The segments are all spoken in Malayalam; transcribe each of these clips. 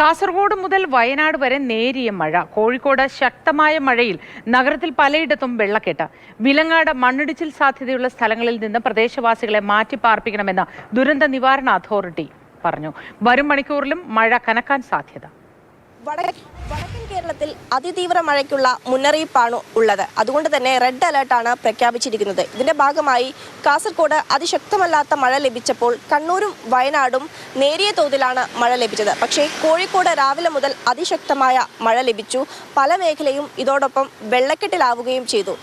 കാസർഗോഡ് മുതൽ വയനാട് വരെ നേരിയ മഴ. കോഴിക്കോട് ശക്തമായ മഴയിൽ നഗരത്തിൽ പലയിടത്തും വെള്ളക്കെട്ട്. വിലങ്ങാട് മണ്ണിടിച്ചിൽ സാധ്യതയുള്ള സ്ഥലങ്ങളിൽ നിന്ന് പ്രദേശവാസികളെ മാറ്റിപ്പാർപ്പിക്കണമെന്ന് ദുരന്ത നിവാരണ അതോറിറ്റി പറഞ്ഞു. വരും മണിക്കൂറിലും മഴ കനക്കാൻ സാധ്യത. വടക്കൻ കേരളത്തിൽ അതിതീവ്ര മഴയ്ക്കുള്ള മുന്നറിയിപ്പാണ് ഉള്ളത്. അതുകൊണ്ട് തന്നെ റെഡ് അലേർട്ടാണ് പ്രഖ്യാപിച്ചിരിക്കുന്നത്. ഇതിന്റെ ഭാഗമായി കാസർഗോഡ് അതിശക്തമല്ലാത്ത മഴ ലഭിച്ചപ്പോൾ കണ്ണൂരും വയനാടും നേരിയ തോതിലാണ് മഴ ലഭിച്ചത്. പക്ഷേ കോഴിക്കോട് രാവിലെ മുതൽ അതിശക്തമായ മഴ ലഭിച്ചു. പല മേഖലയും ഇതോടൊപ്പം വെള്ളക്കെട്ടിലാവുകയും ചെയ്തു.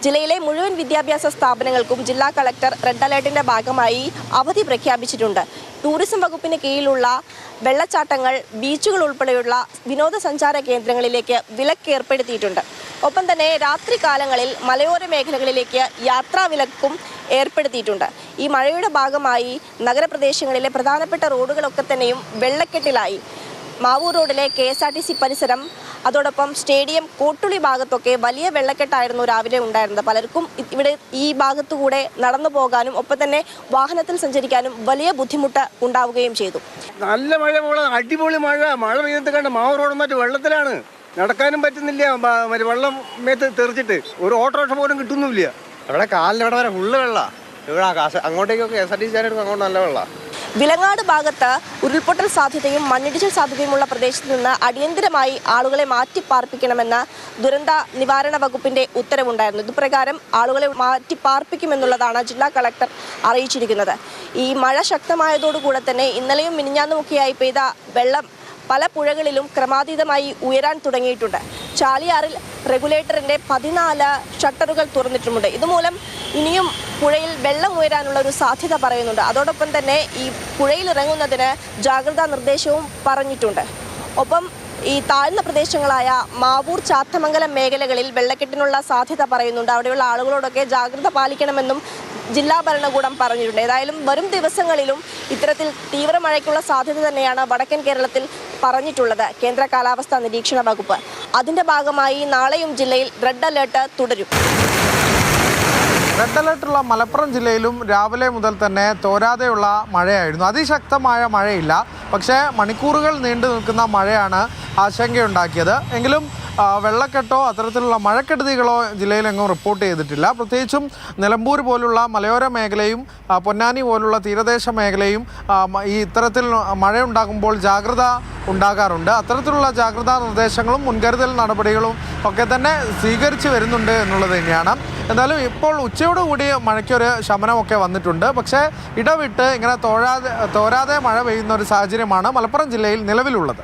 ജില്ലയിലെ മുഴുവൻ വിദ്യാഭ്യാസ സ്ഥാപനങ്ങൾക്കും ജില്ലാ കളക്ടർ റെഡ് അലേർട്ടിന്റെ ഭാഗമായി അവധി പ്രഖ്യാപിച്ചിട്ടുണ്ട്. ടൂറിസം വകുപ്പിന് കീഴിലുള്ള വെള്ളച്ചാട്ടങ്ങൾ, ബീച്ചുകൾ ഉൾപ്പെടെയുള്ള വിനോദസഞ്ചാര കേന്ദ്രങ്ങളിലേക്ക് വിലക്ക് ഏർപ്പെടുത്തിയിട്ടുണ്ട്. ഒപ്പം തന്നെ രാത്രി കാലങ്ങളിൽ മലയോര മേഖലകളിലേക്ക് യാത്രാ വിലക്കും ഏർപ്പെടുത്തിയിട്ടുണ്ട്. ഈ മഴയുടെ ഭാഗമായി നഗരപ്രദേശങ്ങളിലെ പ്രധാനപ്പെട്ട റോഡുകളൊക്കെ തന്നെയും വെള്ളക്കെട്ടിലായി. മാവൂർ റോഡിലെ KSRTC പരിസരം, അതോടൊപ്പം സ്റ്റേഡിയം, കോട്ടുളി ഭാഗത്തൊക്കെ വലിയ വെള്ളക്കെട്ടായിരുന്നു രാവിലെ ഉണ്ടായിരുന്നത്. പലർക്കും ഇവിടെ ഈ ഭാഗത്തുകൂടെ നടന്നു പോകാനും ഒപ്പം തന്നെ വാഹനത്തിൽ സഞ്ചരിക്കാനും വലിയ ബുദ്ധിമുട്ട് ഉണ്ടാവുകയും ചെയ്തു. നല്ല മഴ, അടിപൊളി മഴ പെയ്യത്ത് കണ്ട് മാവൂർ റോഡ് മറ്റു വെള്ളത്തിലാണ്. നടക്കാനും പറ്റുന്നില്ല, മറ്റേ വെള്ളം മേത്ത് തെറിച്ചിട്ട് ഒരു ഓട്ടോറിക്ഷ പോലും കിട്ടുന്നില്ല. ഇവിടെ കാലിന് ഇവിടെ വരെ ഫുള്ള് വെള്ളം. ഇവിടെ അങ്ങോട്ടേക്കൊക്കെ KSRTC അങ്ങോട്ട് നല്ല വെള്ളം. വിലങ്ങാട് ഭാഗത്ത് ഉരുൾപൊട്ടൽ സാധ്യതയും മണ്ണിടിച്ചിൽ സാധ്യതയുമുള്ള പ്രദേശത്ത് നിന്ന് അടിയന്തരമായി ആളുകളെ മാറ്റിപ്പാർപ്പിക്കണമെന്ന ദുരന്ത നിവാരണ വകുപ്പിന്റെ ഉത്തരവുണ്ടായിരുന്നു. ഇതുപ്രകാരം ആളുകളെ മാറ്റിപ്പാർപ്പിക്കുമെന്നുള്ളതാണ് ജില്ലാ കളക്ടർ അറിയിച്ചിരിക്കുന്നത്. ഈ മഴ ശക്തമായതോടുകൂടെ തന്നെ ഇന്നലെയും മിനിഞ്ഞാന്നുമൊക്കെയായി പെയ്ത വെള്ളം പല പുഴകളിലും ക്രമാതീതമായി ഉയരാൻ തുടങ്ങിയിട്ടുണ്ട്. ചാലിയാറിൽ റെഗുലേറ്ററിന്റെ 14 ഷട്ടറുകൾ തുറന്നിട്ടുമുണ്ട്. ഇതുമൂലം ഇനിയും പുഴയിൽ വെള്ളം ഉയരാനുള്ള ഒരു സാധ്യത പറയുന്നുണ്ട്. അതോടൊപ്പം തന്നെ ഈ പുഴയിൽ ഇറങ്ങുന്നതിന് ജാഗ്രതാ നിർദ്ദേശവും പറഞ്ഞിട്ടുണ്ട്. ഒപ്പം ഈ താഴ്ന്ന പ്രദേശങ്ങളായ മാവൂർ, ചാത്തമംഗലം മേഖലകളിൽ വെള്ളക്കെട്ടിനുള്ള സാധ്യത പറയുന്നുണ്ട്. അവിടെയുള്ള ആളുകളോടൊക്കെ ജാഗ്രത പാലിക്കണമെന്നും ജില്ലാ ഭരണകൂടം പറഞ്ഞിട്ടുണ്ട്. ഏതായാലും വരും ദിവസങ്ങളിലും ഇത്തരത്തിൽ തീവ്ര മഴയ്ക്കുള്ള സാധ്യത തന്നെയാണ് വടക്കൻ കേരളത്തിൽ പറഞ്ഞിട്ടുള്ളത് കേന്ദ്ര കാലാവസ്ഥാ നിരീക്ഷണ വകുപ്പ്. അതിന്റെ ഭാഗമായി നാളെയും ജില്ലയിൽ റെഡ് അലേർട്ട് തുടരും. റെഡ് അലേർട്ടുള്ള മലപ്പുറം ജില്ലയിലും രാവിലെ മുതൽ തന്നെ തോരാതെയുള്ള മഴയായിരുന്നു. അതിശക്തമായ മഴയില്ല, പക്ഷേ മണിക്കൂറുകൾ നീണ്ടു നിൽക്കുന്ന മഴയാണ് ആശങ്കയുണ്ടാക്കിയത്. എങ്കിലും വെള്ളക്കെട്ടോ അത്തരത്തിലുള്ള മഴക്കെടുതികളോ ജില്ലയിലെങ്ങും റിപ്പോർട്ട് ചെയ്തിട്ടില്ല. പ്രത്യേകിച്ചും നിലമ്പൂർ പോലുള്ള മലയോര മേഖലയും പൊന്നാനി പോലുള്ള തീരദേശ മേഖലയും ഈ ഇത്തരത്തിൽ മഴയുണ്ടാകുമ്പോൾ ജാഗ്രത ഉണ്ടാകാറുണ്ട്. അത്തരത്തിലുള്ള ജാഗ്രതാ നിർദ്ദേശങ്ങളും മുൻകരുതൽ നടപടികളും ഒക്കെ തന്നെ സ്വീകരിച്ചു വരുന്നുണ്ട് എന്നുള്ളത് തന്നെയാണ്. എന്തായാലും ഇപ്പോൾ ഉച്ചയോടുകൂടി മഴയ്ക്കൊരു ശമനമൊക്കെ വന്നിട്ടുണ്ട്. പക്ഷേ ഇടവിട്ട് ഇങ്ങനെ തോരാതെ മഴ പെയ്യുന്ന ഒരു സാഹചര്യമാണ് മലപ്പുറം ജില്ലയിൽ നിലവിലുള്ളത്.